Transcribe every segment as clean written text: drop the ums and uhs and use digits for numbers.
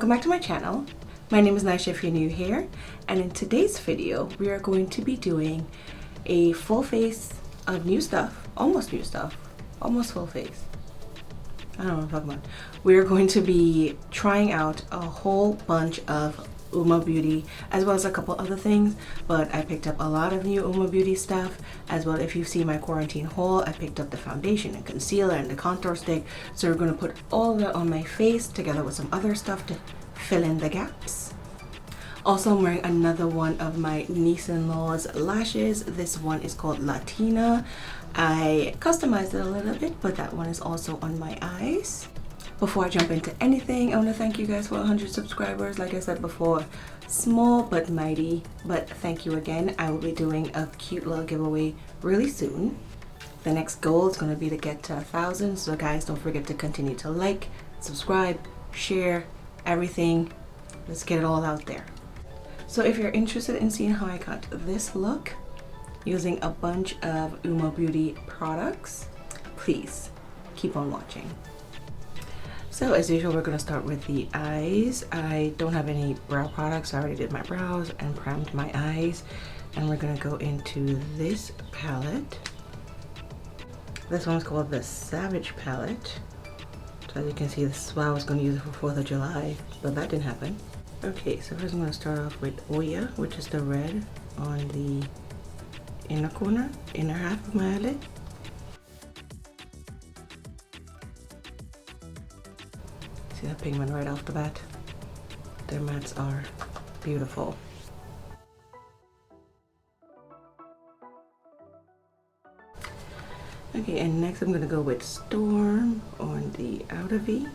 Welcome back to my channel. My name is Lash if you're new here, and in today's video we are going to be doing a full face of new stuff, almost full face. I don't know what I'm talking about. We're going to be trying out a whole bunch of UOMA Beauty as well as a couple other things, but I picked up a lot of new UOMA Beauty stuff as well. If you've seen my quarantine haul, I picked up the foundation and concealer and the contour stick, so we're going to put all of that on my face together with some other stuff to fill in the gaps. Also, I'm wearing another one of my niece-in-law's lashes. This one is called Latina. I customized it a little bit, but that one is also on my eyes. Before I jump into anything, I want to thank you guys for 100 subscribers. Like I said before, small but mighty, but thank you again. I will be doing a cute little giveaway really soon. The next goal is going to be to get to 1,000, so guys, don't forget to continue to like, subscribe, share, everything. Let's get it all out there. So if you're interested in seeing how I got this look using a bunch of UOMA Beauty products, please keep on watching. So as usual, we're going to start with the eyes. I don't have any brow products. I already did my brows and primed my eyes. And we're going to go into this palette. This one's called the Savage palette. So as you can see, this is why I was going to use it for 4th of July, but that didn't happen. Okay, so first I'm going to start off with Oya, which is the red on the inner corner, inner half of my eyelid. See that pigment right off the bat? Their mattes are beautiful. Okay, and next I'm going to go with Storm on the outer V.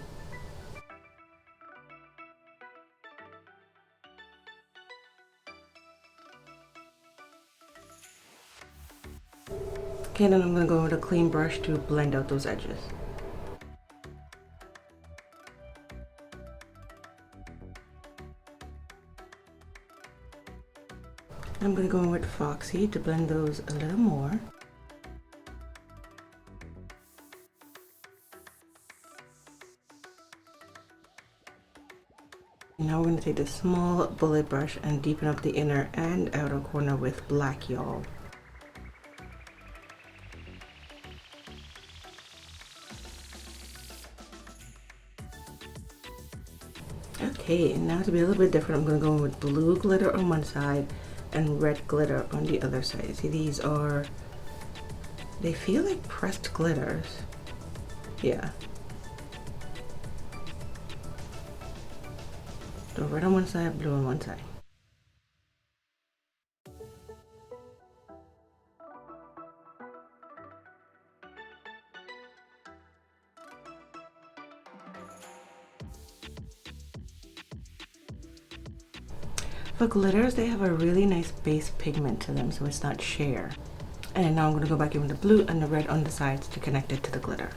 Okay, then I'm going to go with a clean brush to blend out those edges. I'm going to go in with Foxy to blend those a little more. Now we're going to take the small bullet brush and deepen up the inner and outer corner with black, y'all. Okay, and now to be a little bit different, I'm going to go in with blue glitter on one side and red glitter on the other side. See, these are, they feel like pressed glitters. Yeah. So red on one side, blue on one side. For glitters, they have a really nice base pigment to them, so it's not sheer. And now I'm going to go back in with the blue and the red on the sides to connect it to the glitter.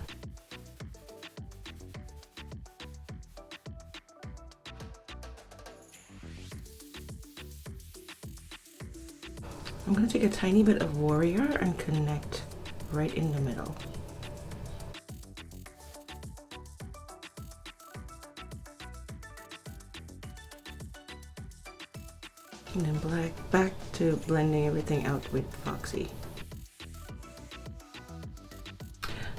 I'm going to take a tiny bit of Warrior and connect right in the middle. And then back to blending everything out with Foxy.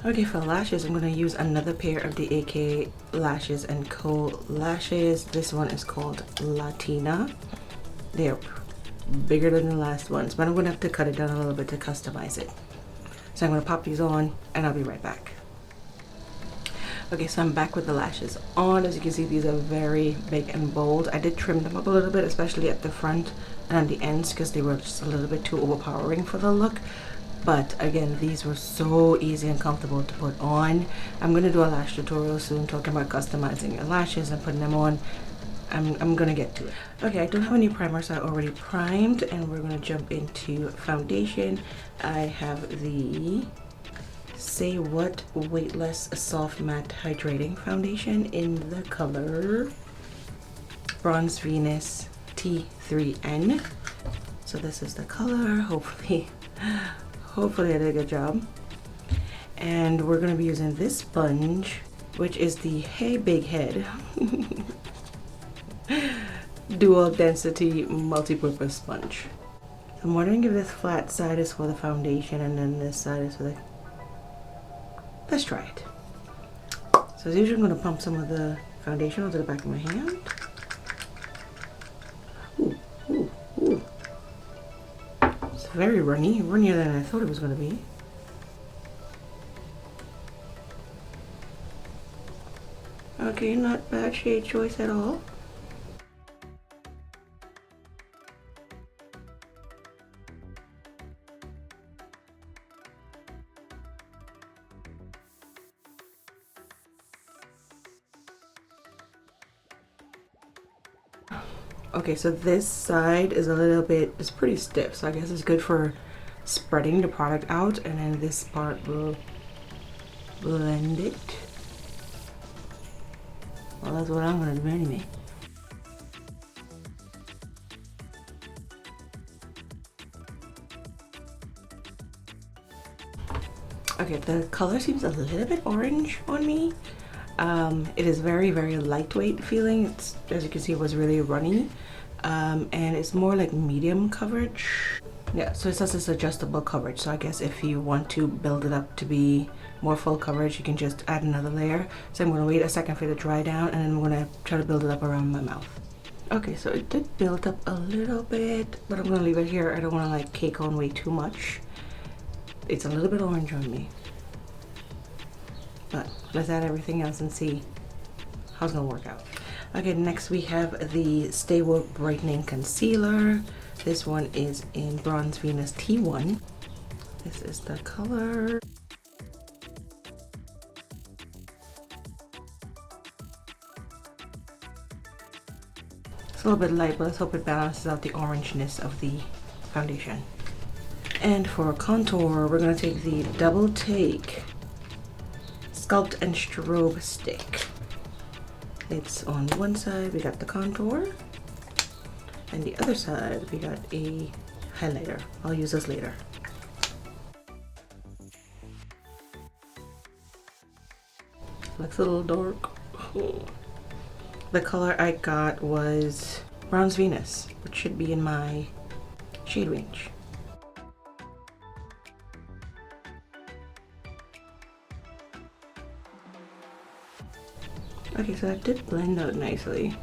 Okay, for lashes, I'm going to use another pair of the AK Lashes & Co lashes. This one is called Latina. They're bigger than the last ones, but I'm going to have to cut it down a little bit to customize it. So I'm going to pop these on and I'll be right back. Okay, so I'm back with the lashes on. As you can see, these are very big and bold. I did trim them up a little bit, especially at the front and on the ends, because they were just a little bit too overpowering for the look. But again, these were so easy and comfortable to put on. I'm going to do a lash tutorial soon talking about customizing your lashes and putting them on. I'm going to get to it. Okay, I don't have any primer, so I already primed, and we're going to jump into foundation. I have the Say What Weightless Soft Matte Hydrating Foundation in the color Bronze Venus T3N. So this is the color. Hopefully I did a good job. And we're going to be using this sponge, which is the Hey Big Head. dual density multi-purpose sponge. I'm wondering if this flat side is for the foundation and then this side is for the... Let's try it. So as usual, I'm going to pump some of the foundation onto the back of my hand. Ooh, ooh, ooh. It's very runny, runnier than I thought it was going to be. Okay, not bad shade choice at all. Okay, so this side is a little bit, it's pretty stiff, so I guess it's good for spreading the product out, and then this part will blend it. Well, that's what I'm gonna do anyway. Okay, the color seems a little bit orange on me. It is very, very lightweight feeling. It's, as you can see, it was really runny. And it's more like medium coverage. Yeah, so it says it's adjustable coverage. So I guess if you want to build it up to be more full coverage, you can just add another layer. So I'm gonna wait a second for it to dry down, and then I'm gonna try to build it up around my mouth. Okay, so it did build up a little bit, but I'm gonna leave it here. I don't wanna like cake on way too much. It's a little bit orange on me. But let's add everything else and see how it's gonna work out. Okay, next we have the Stay Woke Brightening Concealer. This one is in Bronze Venus T1. This is the color. It's a little bit light, but let's hope it balances out the orangeness of the foundation. And for contour, we're gonna take the Double Take Sculpt and Strobe Stick. It's on one side, we got the contour, and the other side, we got a highlighter. I'll use this later. Looks a little dark. The color I got was Bronze Venus, which should be in my shade range. Okay, so that did blend out nicely.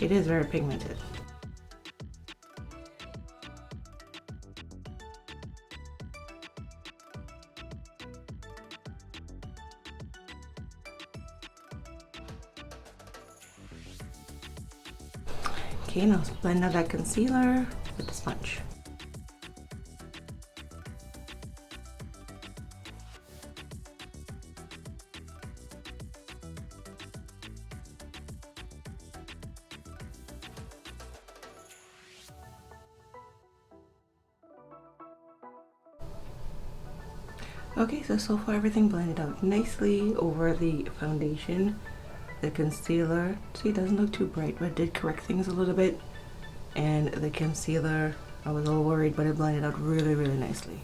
It is very pigmented. Okay, now let's blend out that concealer with the sponge. Okay, so far everything blended out nicely over the foundation. The concealer, see, it doesn't look too bright, but it did correct things a little bit. And the concealer, I was a little worried, but it blended out really, really nicely.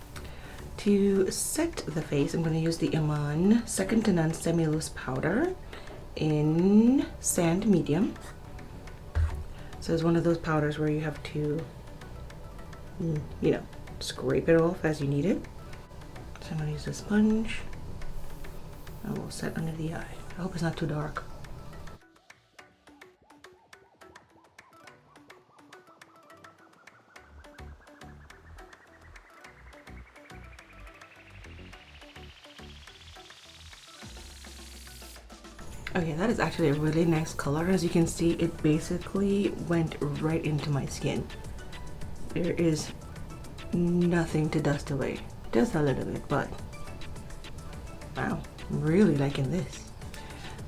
To set the face, I'm going to use the Iman Second to None Semi-Loose Powder in Sand Medium. So it's one of those powders where you have to, you know, scrape it off as you need it. So I'm going to use a sponge and we'll set under the eye. I hope it's not too dark. Okay, that is actually a really nice color. As you can see, it basically went right into my skin. There is nothing to dust away. Just a little bit, but wow, I'm really liking this.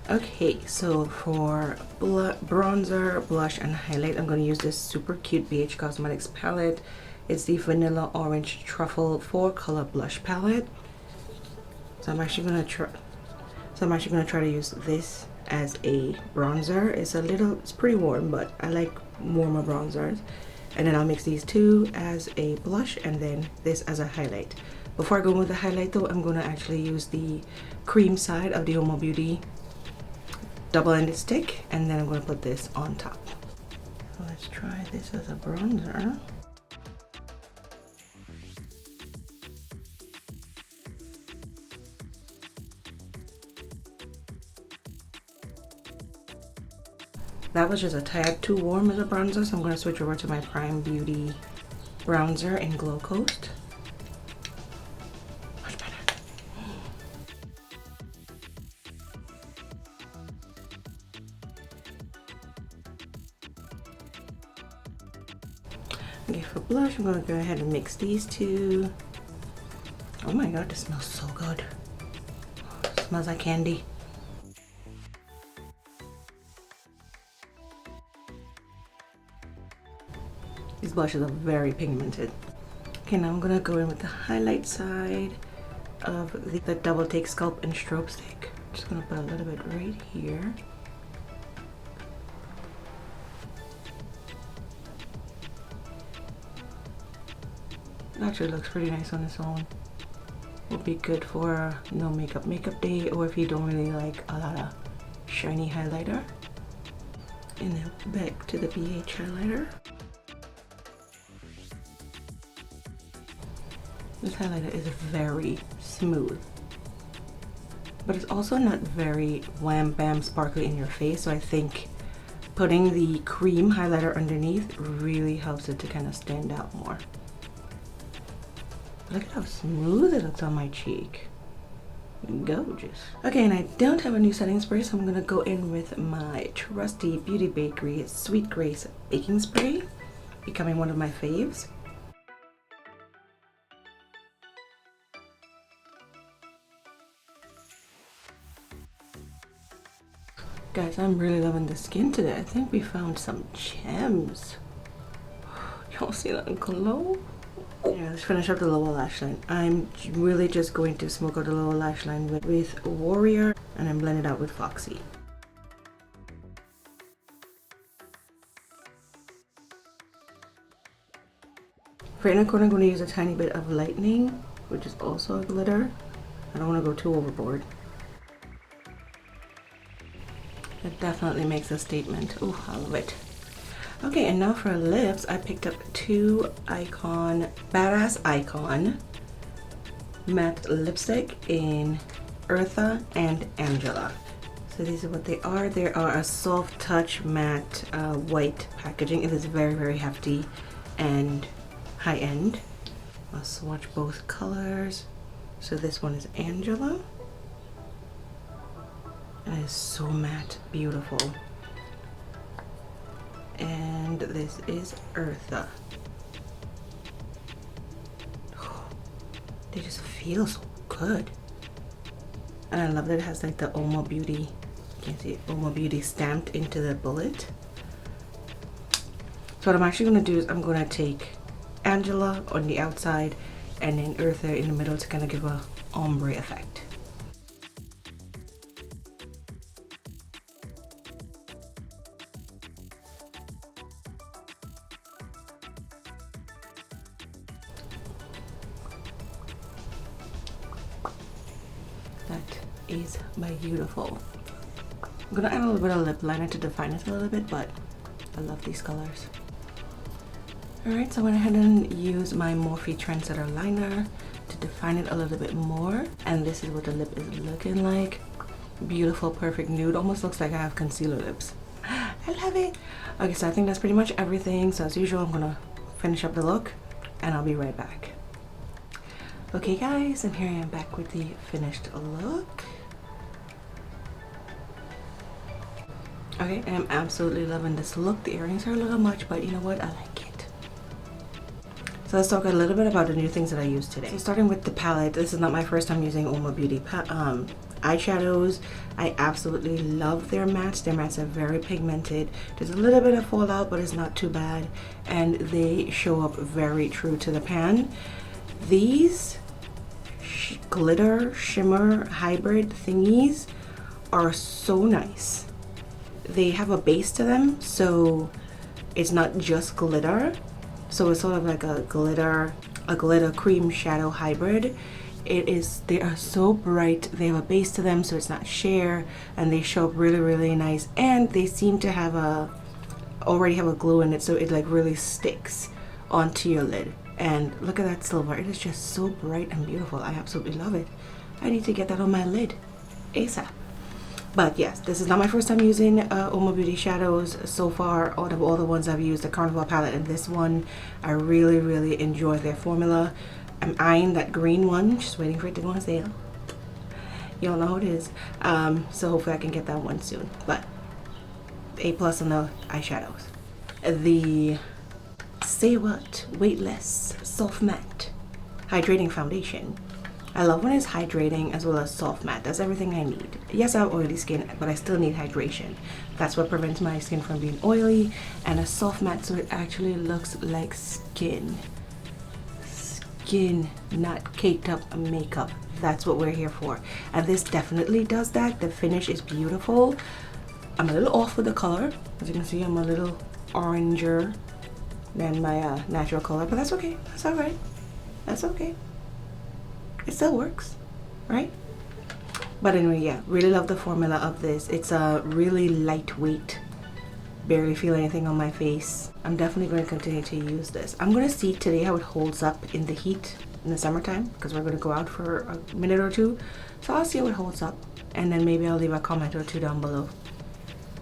Okay, so for bronzer, blush, and highlight, I'm going to use this super cute BH Cosmetics palette. It's the Vanilla Orange Truffle 4-color blush palette. So I'm actually going to try to use this as a bronzer. It's pretty warm, but I like warmer bronzers. And then I'll mix these two as a blush and then this as a highlight. Before I go with the highlight though, I'm going to actually use the cream side of the UOMA Beauty double-ended stick, and then I'm going to put this on top. let's try this as a bronzer. That was just a tad too warm as a bronzer, so I'm going to switch over to my Prime Beauty bronzer in Glow Coast. Much better. Okay, for blush, I'm going to go ahead and mix these two. Oh my god, this smells so good. It smells like candy. These blushes are very pigmented. Okay, now I'm gonna go in with the highlight side of the Double Take Sculpt and Strobe Stick. Just gonna put a little bit right here. It actually looks pretty nice on its own. Will be good for no makeup day, or if you don't really like a lot of shiny highlighter. And then back to the BH highlighter. This highlighter is very smooth, but it's also not very wham bam sparkly in your face, so I think putting the cream highlighter underneath really helps it to kind of stand out more. Look at how smooth it looks on my cheek. Gorgeous. Okay, and I don't have a new setting spray, so I'm gonna go in with my trusty Beauty Bakery Sweet Grace baking spray, becoming one of my faves. Guys, I'm really loving the skin today. I think we found some gems. Y'all see that glow? Yeah, let's finish up the lower lash line. I'm really just going to smoke out the lower lash line with Warrior and then blend it out with Foxy. For inner corner, I'm going to use a tiny bit of Lightning, which is also a glitter. I don't want to go too overboard. It definitely makes a statement. Oh, I love it. Okay, and now for lips, I picked up two Badass Icon matte lipstick in Eartha and Angela. So these are what they are. They are a soft touch matte white packaging. It is very, very hefty and high end. I'll swatch both colors. So this one is Angela. It is so matte, beautiful. And this is Eartha. They just feel so good. And I love that it has like the UOMA Beauty, you can't see it, UOMA Beauty stamped into the bullet. So what I'm actually going to do is I'm going to take Angela on the outside and then Eartha in the middle to kind of give a ombre effect. That is beautiful. I'm gonna add a little bit of lip liner to define it a little bit, but I love these colors. Alright, so I went ahead and used my Morphe Trendsetter liner to define it a little bit more. And this is what the lip is looking like. Beautiful, perfect nude. Almost looks like I have concealer lips. I love it. Okay, so I think that's pretty much everything. So as usual, I'm gonna finish up the look and I'll be right back. Okay guys, and here I am back with the finished look. Okay, I'm absolutely loving this look. The earrings are a little much, but you know what? I like it. So let's talk a little bit about the new things that I used today. So starting with the palette, this is not my first time using UOMA Beauty eyeshadows. I absolutely love their mattes. Their mattes are very pigmented. There's a little bit of fallout, but it's not too bad. And they show up very true to the pan. These glitter shimmer hybrid thingies are so nice. They have a base to them, so it's not just glitter. So it's sort of like a glitter cream shadow hybrid. They are so bright. They have a base to them, so it's not sheer, and they show up really, really nice. And they seem to have a already have a glue in it, so it like really sticks onto your lid. And look at that silver, it is just so bright and beautiful. I absolutely love it. I need to get that on my lid ASAP. But yes, this is not my first time using UOMA Beauty shadows. So far, out of all the ones I've used, the Carnival palette and this one, I really enjoy their formula. I'm eyeing that green one, just waiting for it to go on sale. You don't know how it is. So hopefully I can get that one soon. But A+ on the eyeshadows. The Say What Weightless Soft Matte Hydrating Foundation. I love when it's hydrating as well as soft matte. That's everything I need. Yes, I have oily skin, but I still need hydration. That's what prevents my skin from being oily. And a soft matte, so it actually looks like skin. Skin, not caked up makeup. That's what we're here for. And this definitely does that. The finish is beautiful. I'm a little off with the color. As you can see, I'm a little oranger than my natural color, but that's okay. That's all right. That's okay. It still works, right? But anyway, yeah, really love the formula of this. It's a really lightweight, barely feel anything on my face. I'm definitely going to continue to use this. I'm going to see today how it holds up in the heat in the summertime, because we're going to go out for a minute or two. So I'll see how it holds up, and then maybe I'll leave a comment or two down below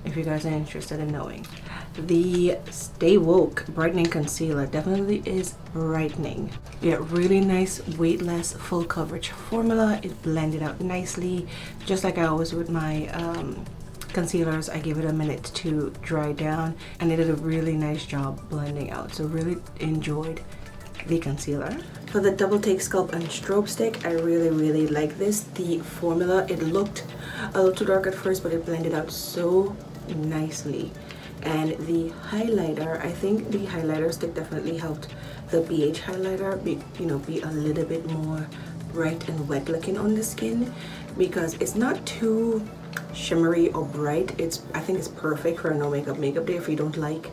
if you guys are interested in knowing. The Stay Woke Brightening Concealer definitely is brightening. Yeah, really nice weightless full coverage formula. It blended out nicely, just like I always do with my concealers. I give it a minute to dry down, and it did a really nice job blending out. So really enjoyed the concealer. For the Double Take Sculpt and Strobe Stick, I really like this. The formula, it looked a little too dark at first, but it blended out so nicely. And the highlighter, I think the highlighter stick definitely helped the BH highlighter be a little bit more bright and wet looking on the skin, because it's not too shimmery or bright. I think it's perfect for a no makeup day if you don't like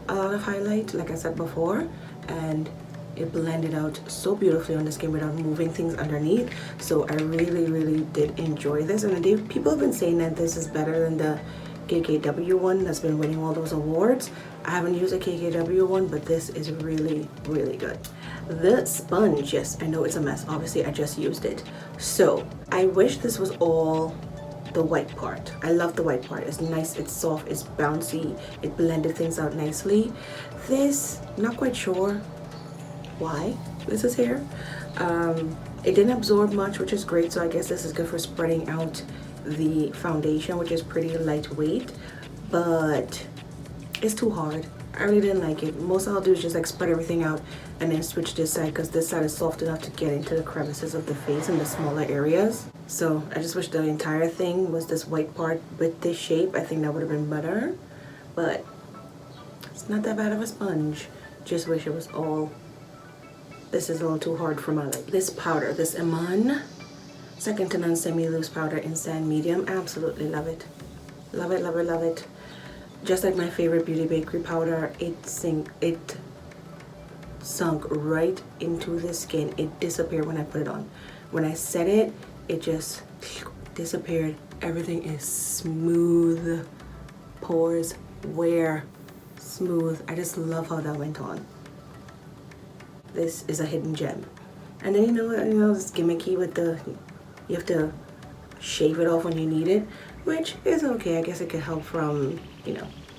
a lot of highlight, like I said before. And it blended out so beautifully on the skin without moving things underneath. So I really did enjoy this. And people have been saying that this is better than the KKW one that's been winning all those awards. I haven't used a KKW one, but this is really good. The sponge, yes, I know it's a mess. Obviously, I just used it. So I wish this was all the white part. I love the white part. It's nice, it's soft, it's bouncy. It blended things out nicely. This, not quite sure why this is here. It didn't absorb much, which is great. So I guess this is good for spreading out the foundation, which is pretty lightweight, but it's too hard. I really didn't like it. Most I'll do is just like spread everything out and then switch this side, because this side is soft enough to get into the crevices of the face and the smaller areas. So I just wish the entire thing was this white part with this shape. I think that would have been better, but it's not that bad of a sponge. Just wish it was all. This is a little too hard for my like. This powder, this Iman Second to None Semi-Loose Powder in Sand Medium. Absolutely love it. Love it. Just like my favorite Beauty Bakery powder, it sunk right into the skin. It disappeared when I put it on. When I set it, it just disappeared. Everything is smooth. Pores wear smooth. I just love how that went on. This is a hidden gem. And then you know it's gimmicky with the, you have to shave it off when you need it, which is okay. I guess it could help from,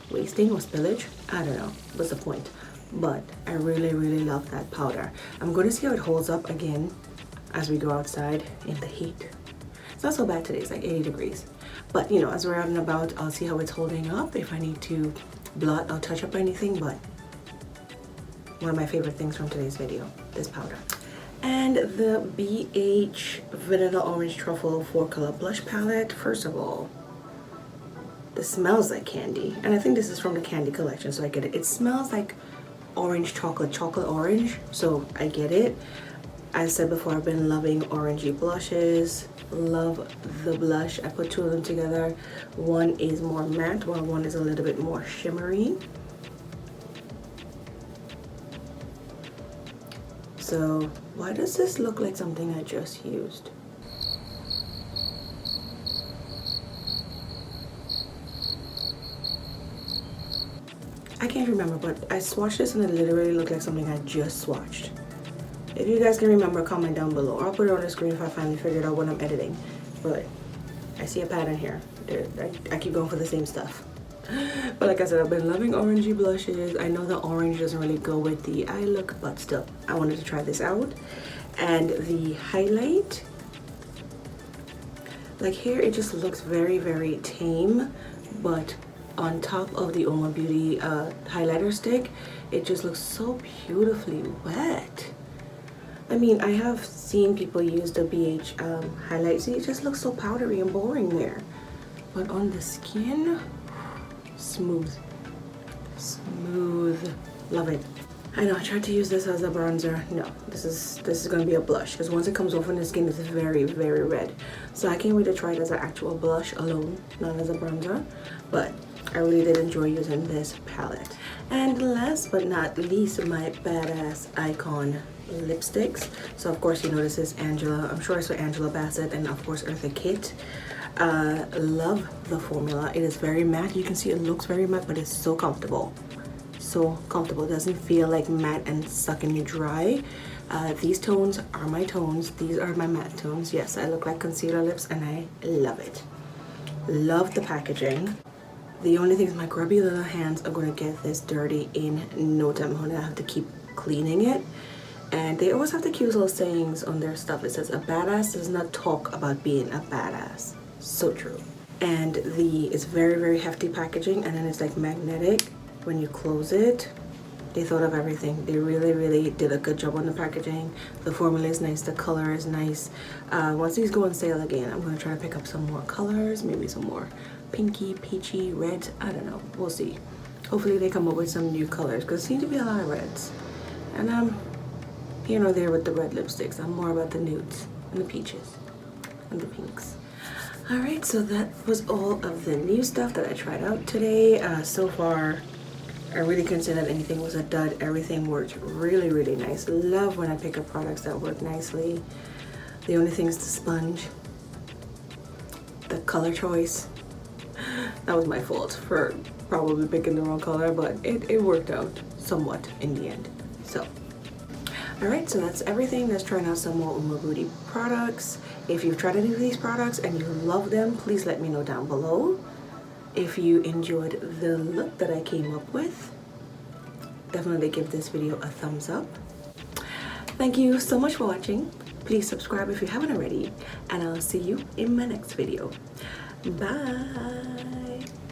wasting or spillage. I don't know. What's the point? But I really love that powder. I'm going to see how it holds up again as we go outside in the heat. It's not so bad today. It's like 80 degrees. But, as we're out and about, I'll see how it's holding up. If I need to blot or touch up anything, but one of my favorite things from today's video, this powder. And the BH Vanilla Orange Truffle 4-color blush palette. First of all, this smells like candy. And I think this is from the candy collection, so I get it. It smells like orange chocolate orange, so I get it. I said before, I've been loving orangey blushes. Love the blush. I put two of them together. One is more matte, while one is a little bit more shimmery. So why does this look like something I just used? I can't remember, but I swatched this and it literally looked like something I just swatched. If you guys can remember, comment down below. I'll put it on the screen if I finally figure it out when I'm editing. But I see a pattern here. I keep going for the same stuff. But like I said, I've been loving orangey blushes. I know the orange doesn't really go with the eye look, but still, I wanted to try this out. And the highlight, like here, it just looks very, very tame, but on top of the UOMA Beauty highlighter stick, it just looks so beautifully wet. I mean, I have seen people use the BH highlight. See, it just looks so powdery and boring there. But on the skin, smooth. Smooth. Love it. I know, I tried to use this as a bronzer. No, this is gonna be a blush, because once it comes off on the skin, it's very, very red. So I can't wait to try it as an actual blush alone, not as a bronzer. But I really did enjoy using this palette. And last but not least, my badass icon lipsticks. So of course, you know, this is Angela. I'm sure I saw Angela Bassett and of course Eartha Kitt. Love the formula. It is very matte. You can see it looks very matte, but it's so comfortable. So comfortable. It doesn't feel like matte and sucking you dry. These tones are my tones. These are my matte tones. Yes, I look like concealer lips and I love it. Love the packaging. The only thing is my grubby little hands are going to get this dirty in no time. I'm going to have to keep cleaning it. And they always have the cute little sayings on their stuff. It says, a badass does not talk about being a badass. So true. And it's very, very hefty packaging, and then it's like magnetic when you close it. They thought of everything. They really, really did a good job on the packaging. The formula is nice. The color is nice. Once these go on sale again, I'm going to try to pick up some more colors. Maybe some more pinky, peachy, red. I don't know. We'll see. Hopefully they come up with some new colors, because there seem to be a lot of reds. And here nor there with the red lipsticks. I'm more about the nudes and the peaches and the pinks. Alright, so that was all of the new stuff that I tried out today. So far, I really couldn't say that anything was a dud. Everything worked really, really nice. Love when I pick up products that work nicely. The only thing is the sponge. The color choice. That was my fault for probably picking the wrong color, but it worked out somewhat in the end. So, alright, so that's everything. Let's try out some more UOMA Beauty products. If you've tried any of these products and you love them, please let me know down below. If you enjoyed the look that I came up with, definitely give this video a thumbs up. Thank you so much for watching. Please subscribe if you haven't already, and I'll see you in my next video. Bye!